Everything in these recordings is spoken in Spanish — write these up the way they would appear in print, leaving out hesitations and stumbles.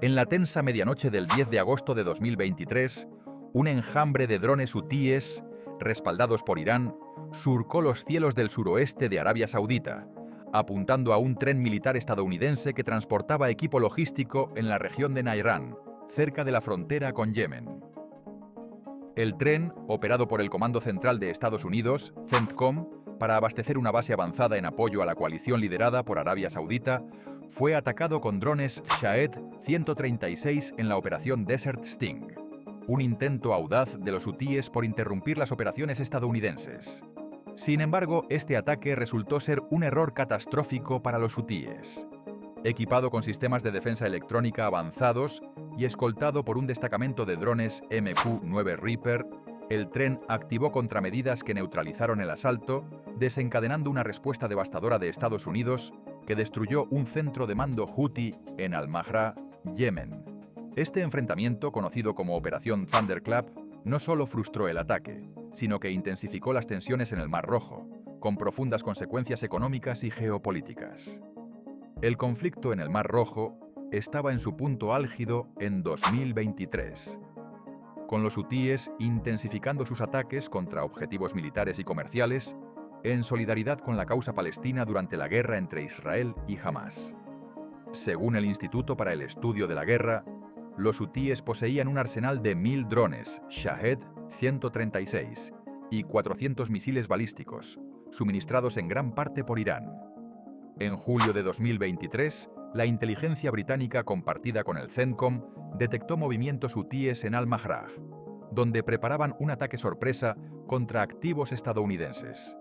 En la tensa medianoche del 10 de agosto de 2023, un enjambre de drones hutíes, respaldados por Irán, surcó los cielos del suroeste de Arabia Saudita, apuntando a un tren militar estadounidense que transportaba equipo logístico en la región de Nahran, cerca de la frontera con Yemen. El tren, operado por el Comando Central de Estados Unidos, CENTCOM, para abastecer una base avanzada en apoyo a la coalición liderada por Arabia Saudita, fue atacado con drones Shahed 136 en la operación Desert Sting, un intento audaz de los hutíes por interrumpir las operaciones estadounidenses. Sin embargo, este ataque resultó ser un error catastrófico para los hutíes. Equipado con sistemas de defensa electrónica avanzados y escoltado por un destacamento de drones MQ-9 Reaper, el tren activó contramedidas que neutralizaron el asalto, desencadenando una respuesta devastadora de Estados Unidos que destruyó un centro de mando hutí en Al-Mahra, Yemen. Este enfrentamiento, conocido como Operación Thunderclap, no solo frustró el ataque, sino que intensificó las tensiones en el Mar Rojo, con profundas consecuencias económicas y geopolíticas. El conflicto en el Mar Rojo estaba en su punto álgido en 2023, con los hutíes intensificando sus ataques contra objetivos militares y comerciales en solidaridad con la causa palestina durante la guerra entre Israel y Hamás. Según el Instituto para el Estudio de la Guerra, los hutíes poseían un arsenal de 1000 drones Shahed 136 y 400 misiles balísticos, suministrados en gran parte por Irán. En julio de 2023, la inteligencia británica compartida con el CENTCOM detectó movimientos hutíes en Al-Mahra, donde preparaban un ataque sorpresa contra activos estadounidenses.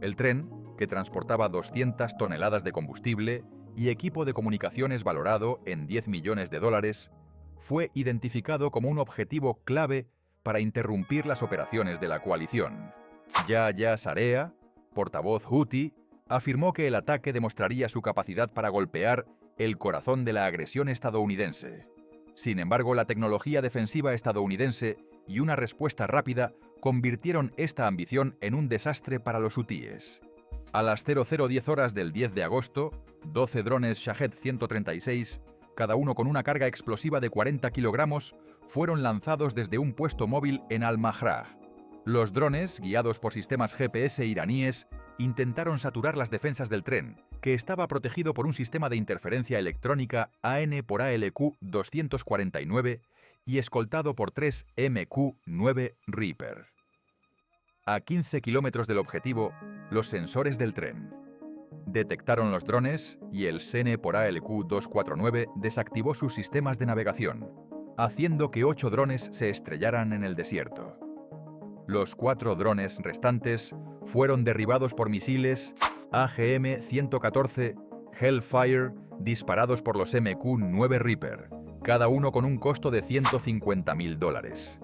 El tren, que transportaba 200 toneladas de combustible y equipo de comunicaciones valorado en $10 millones, fue identificado como un objetivo clave para interrumpir las operaciones de la coalición. Yahya Sarea, portavoz hutí, afirmó que el ataque demostraría su capacidad para golpear el corazón de la agresión estadounidense. Sin embargo, la tecnología defensiva estadounidense y una respuesta rápida convirtieron esta ambición en un desastre para los hutíes. A las 00:10 horas del 10 de agosto, 12 drones Shahed 136, cada uno con una carga explosiva de 40 kilogramos, fueron lanzados desde un puesto móvil en Al-Mahra. Los drones, guiados por sistemas GPS iraníes, intentaron saturar las defensas del tren, que estaba protegido por un sistema de interferencia electrónica AN/ALQ 249 y escoltado por 3 MQ-9 Reaper. A 15 kilómetros del objetivo, los sensores del tren detectaron los drones y el SN/ALQ 249 desactivó sus sistemas de navegación, haciendo que 8 drones se estrellaran en el desierto. Los 4 drones restantes fueron derribados por misiles AGM-114 Hellfire disparados por los MQ-9 Reaper, cada uno con un costo de $150.000.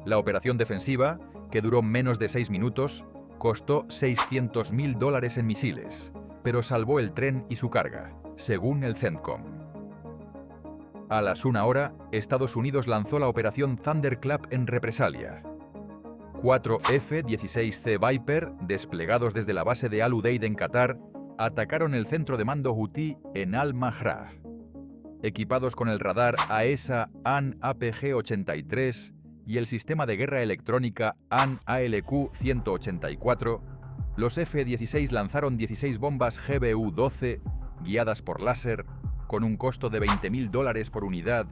La operación defensiva, que duró menos de 6 minutos, costó $600.000 en misiles, pero salvó el tren y su carga, según el CENTCOM. A las 1 hora, Estados Unidos lanzó la operación Thunderclap en represalia. 4 F-16C Viper, desplegados desde la base de Al Udeid en Qatar, atacaron el centro de mando hutí en Al-Mahra. Equipados con el radar AESA AN-APG-83 y el sistema de guerra electrónica AN-ALQ-184, los F-16 lanzaron 16 bombas GBU-12 guiadas por láser con un costo de $20.000 por unidad,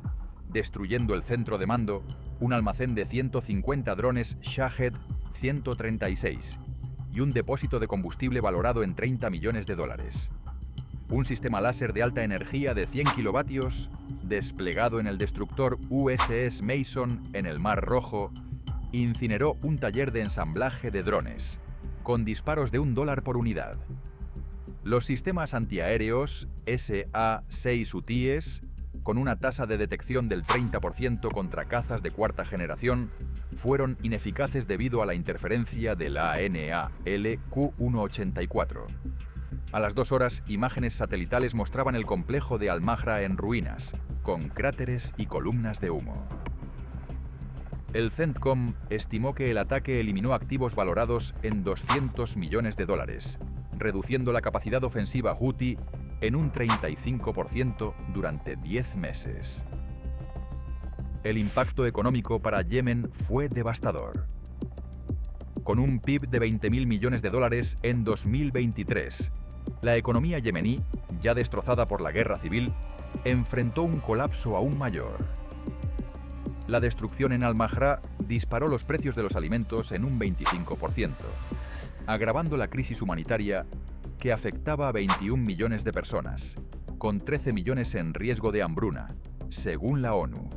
destruyendo el centro de mando, un almacén de 150 drones Shahed 136 y un depósito de combustible valorado en $30 millones. Un sistema láser de alta energía de 100 kilovatios, desplegado en el destructor USS Mason en el Mar Rojo, incineró un taller de ensamblaje de drones, con disparos de $1 por unidad. Los sistemas antiaéreos SA-6 hutíes, con una tasa de detección del 30% contra cazas de cuarta generación, fueron ineficaces debido a la interferencia del ANAL-Q184. A las 2 horas, imágenes satelitales mostraban el complejo de Al-Mahra en ruinas, con cráteres y columnas de humo. El CENTCOM estimó que el ataque eliminó activos valorados en $200 millones, reduciendo la capacidad ofensiva hutí en un 35% durante 10 meses. El impacto económico para Yemen fue devastador. Con un PIB de 20.000 millones de dólares en 2023, la economía yemení, ya destrozada por la guerra civil, enfrentó un colapso aún mayor. La destrucción en Al-Majra disparó los precios de los alimentos en un 25%, agravando la crisis humanitaria que afectaba a 21 millones de personas, con 13 millones en riesgo de hambruna, según la ONU.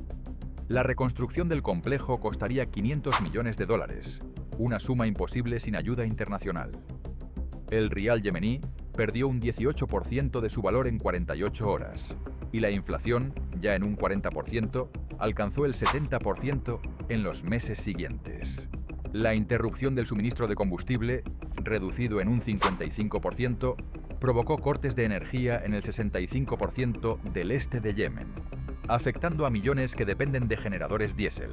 La reconstrucción del complejo costaría 500 millones de dólares, una suma imposible sin ayuda internacional. El rial yemení perdió un 18% de su valor en 48 horas, y la inflación, ya en un 40%, alcanzó el 70% en los meses siguientes. La interrupción del suministro de combustible, reducido en un 55%, provocó cortes de energía en el 65% del este de Yemen, afectando a millones que dependen de generadores diésel.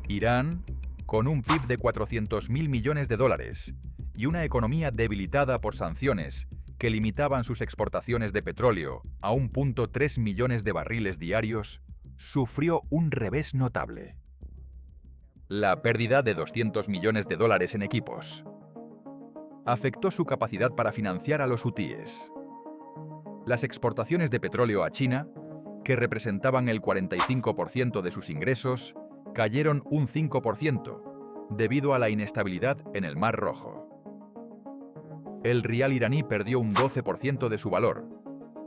Irán, con un PIB de 400.000 millones de dólares y una economía debilitada por sanciones que limitaban sus exportaciones de petróleo a 1.3 millones de barriles diarios, sufrió un revés notable. La pérdida de 200 millones de dólares en equipos afectó su capacidad para financiar a los hutíes. Las exportaciones de petróleo a China, que representaban el 45% de sus ingresos, cayeron un 5% debido a la inestabilidad en el Mar Rojo. El rial iraní perdió un 12% de su valor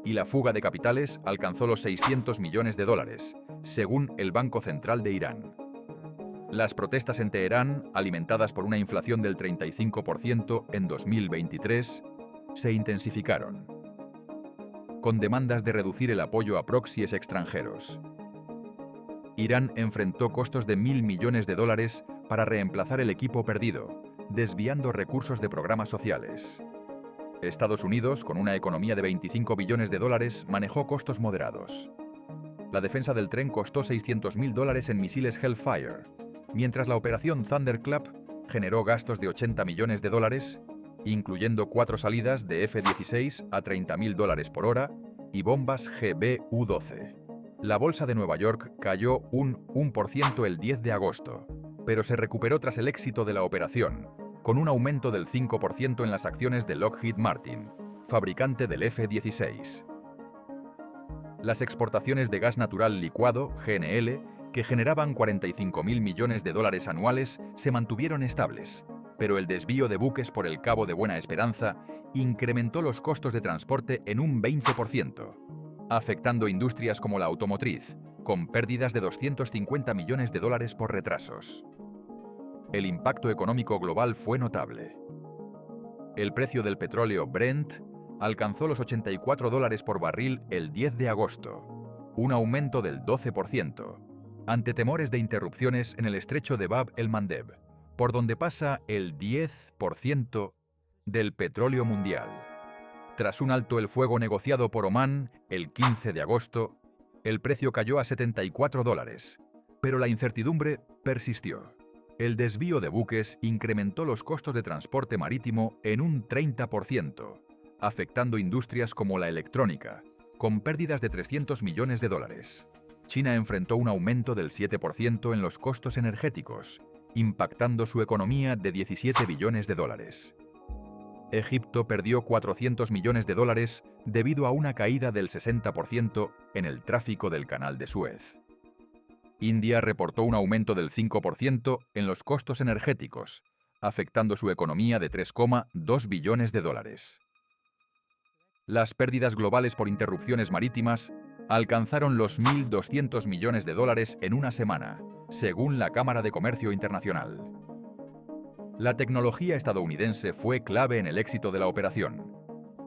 y la fuga de capitales alcanzó los 600 millones de dólares, según el Banco Central de Irán. Las protestas en Teherán, alimentadas por una inflación del 35% en 2023, se intensificaron, con demandas de reducir el apoyo a proxies extranjeros. Irán enfrentó costos de 1.000 millones de dólares para reemplazar el equipo perdido, desviando recursos de programas sociales. Estados Unidos, con una economía de 25 billones de dólares, manejó costos moderados. La defensa del tren costó 600.000 dólares en misiles Hellfire, mientras la operación Thunderclap generó gastos de 80 millones de dólares, incluyendo 4 salidas de F-16 a 30.000 dólares por hora y bombas GBU-12. La bolsa de Nueva York cayó un 1% el 10 de agosto, pero se recuperó tras el éxito de la operación, con un aumento del 5% en las acciones de Lockheed Martin, fabricante del F-16. Las exportaciones de gas natural licuado, GNL, que generaban 45.000 millones de dólares anuales, se mantuvieron estables, pero el desvío de buques por el Cabo de Buena Esperanza incrementó los costos de transporte en un 20%, afectando industrias como la automotriz, con pérdidas de 250 millones de dólares por retrasos. El impacto económico global fue notable. El precio del petróleo Brent alcanzó los 84 dólares por barril el 10 de agosto, un aumento del 12%, ante temores de interrupciones en el estrecho de Bab el-Mandeb, por donde pasa el 10% del petróleo mundial. Tras un alto el fuego negociado por Omán el 15 de agosto, el precio cayó a 74 dólares, pero la incertidumbre persistió. El desvío de buques incrementó los costos de transporte marítimo en un 30%, afectando industrias como la electrónica, con pérdidas de 300 millones de dólares. China enfrentó un aumento del 7% en los costos energéticos, impactando su economía de 17 billones de dólares. Egipto perdió 400 millones de dólares debido a una caída del 60% en el tráfico del Canal de Suez. India reportó un aumento del 5% en los costos energéticos, afectando su economía de 3,2 billones de dólares. Las pérdidas globales por interrupciones marítimas alcanzaron los 1.200 millones de dólares en una semana, según la Cámara de Comercio Internacional. La tecnología estadounidense fue clave en el éxito de la operación.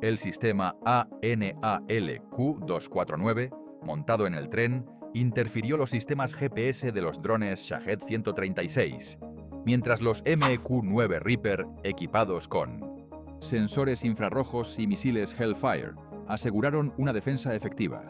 El sistema ANALQ-249, montado en el tren, interfirió los sistemas GPS de los drones Shahed 136, mientras los MEQ-9 Reaper, equipados con sensores infrarrojos y misiles Hellfire, aseguraron una defensa efectiva.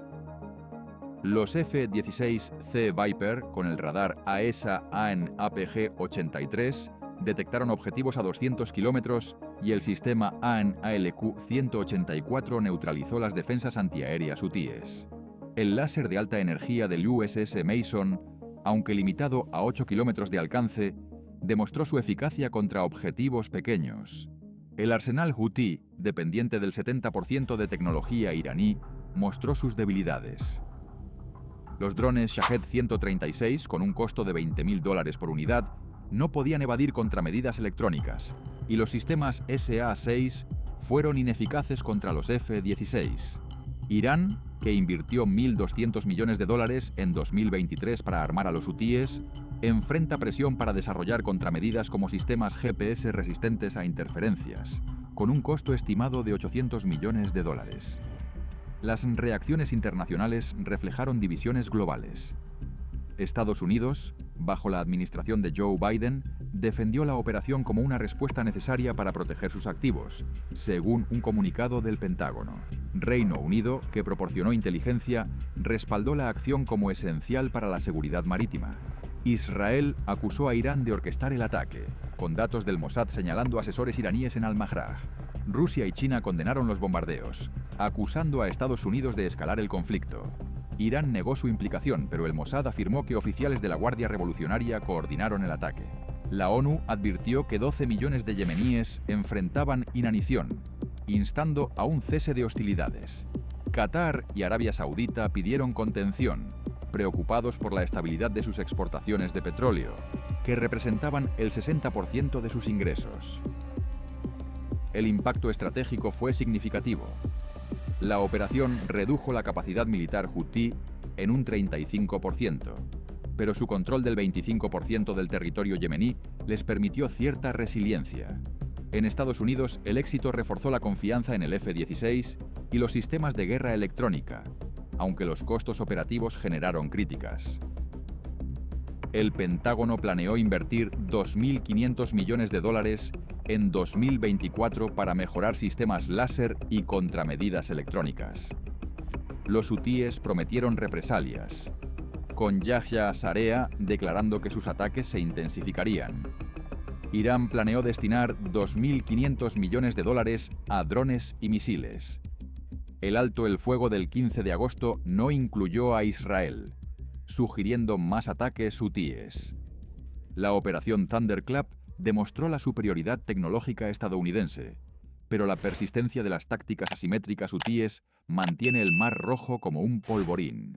Los F-16C Viper, con el radar AESA-AN APG-83, detectaron objetivos a 200 kilómetros y el sistema AN/ALQ-184 neutralizó las defensas antiaéreas hutíes. El láser de alta energía del USS Mason, aunque limitado a 8 kilómetros de alcance, demostró su eficacia contra objetivos pequeños. El arsenal hutí, dependiente del 70% de tecnología iraní, mostró sus debilidades. Los drones Shahed 136, con un costo de $20.000 por unidad, no podían evadir contramedidas electrónicas, y los sistemas SA-6 fueron ineficaces contra los F-16. Irán, que invirtió $1.200 millones en 2023 para armar a los hutíes, enfrenta presión para desarrollar contramedidas como sistemas GPS resistentes a interferencias, con un costo estimado de $800 millones. Las reacciones internacionales reflejaron divisiones globales. Estados Unidos, bajo la administración de Joe Biden, defendió la operación como una respuesta necesaria para proteger sus activos, según un comunicado del Pentágono. Reino Unido, que proporcionó inteligencia, respaldó la acción como esencial para la seguridad marítima. Israel acusó a Irán de orquestar el ataque, con datos del Mossad señalando asesores iraníes en Al-Majrah. Rusia y China condenaron los bombardeos, acusando a Estados Unidos de escalar el conflicto. Irán negó su implicación, pero el Mossad afirmó que oficiales de la Guardia Revolucionaria coordinaron el ataque. La ONU advirtió que 12 millones de yemeníes enfrentaban inanición, instando a un cese de hostilidades. Qatar y Arabia Saudita pidieron contención, preocupados por la estabilidad de sus exportaciones de petróleo, que representaban el 60% de sus ingresos. El impacto estratégico fue significativo. La operación redujo la capacidad militar hutí en un 35%, pero su control del 25% del territorio yemení les permitió cierta resiliencia. En Estados Unidos, el éxito reforzó la confianza en el F-16 y los sistemas de guerra electrónica, aunque los costos operativos generaron críticas. El Pentágono planeó invertir $2.500 millones en 2024 para mejorar sistemas láser y contramedidas electrónicas. Los hutíes prometieron represalias, con Yahya Sarea declarando que sus ataques se intensificarían. Irán planeó destinar $2.500 millones a drones y misiles. El alto el fuego del 15 de agosto no incluyó a Israel, sugiriendo más ataques hutíes. La operación Thunderclap demostró la superioridad tecnológica estadounidense, pero la persistencia de las tácticas asimétricas hutíes mantiene el Mar Rojo como un polvorín.